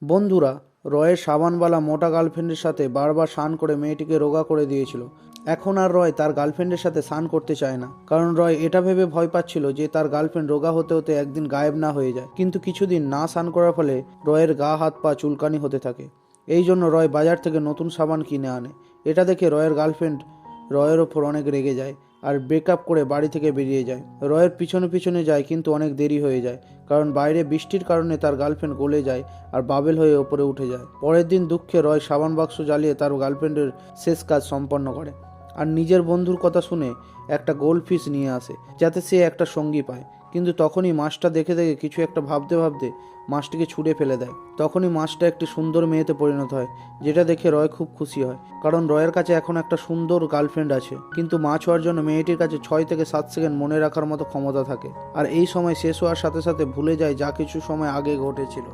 বন্ধুরা, রয়ের সাবানওয়ালা মোটা গার্লফ্রেন্ডের সাথে বারবার স্নান করে মেয়েটিকে রোগা করে দিয়েছিল। এখন আর রয় তার গার্লফ্রেন্ডের সাথে স্নান করতে চায় না, কারণ রয় এটা ভেবে ভয় পাচ্ছিল যে তার গার্লফ্রেন্ড রোগা হতে হতে একদিন গায়েব না হয়ে যায়। কিন্তু কিছুদিন না স্নান করার ফলে রয়ের গা হাত পা চুলকানি হতে থাকে। এই জন্য রয় বাজার থেকে নতুন সাবান কিনে আনে। এটা দেখে রয়ের গার্লফ্রেন্ড রয়ের ওপর অনেক রেগে যায় আর ব্রেকআপ করে বাড়ি থেকে বেরিয়ে যায়। রয়ের পিছনে পিছনে যায়, কিন্তু অনেক দেরি হয়ে যায়, কারণ বাইরে বৃষ্টির কারণে তার গার্লফ্রেন্ড গলে যায় আর বাবেল হয়ে ওপরে উঠে যায়। পরের দিন দুঃখে রয় সাবান বাক্স জ্বালিয়ে তার গার্লফ্রেন্ডের শেষ কাজ সম্পন্ন করে আর নিজের বন্ধুর কথা শুনে একটা গোল্ডফিশ নিয়ে আসে, যাতে সে একটা সঙ্গী পায়। কিন্তু তখনই মাছটা দেখে কিছু একটা ভাবতে ভাবতে মাছটিকে ছুঁড়ে ফেলে দেয়। তখনই মাছটা একটি সুন্দর মেয়েতে পরিণত হয়, যেটা দেখে রয় খুব খুশি হয়, কারণ রয়ের কাছে এখন একটা সুন্দর গার্লফ্রেন্ড আছে। কিন্তু মাছ হওয়ার জন্য মেয়েটির কাছে 6 থেকে 7 সেকেন্ড মনে রাখার মতো ক্ষমতা থাকে, আর এই সময় শেষ হওয়ার সাথে সাথে ভুলে যায় যা কিছু সময় আগে ঘটেছিল।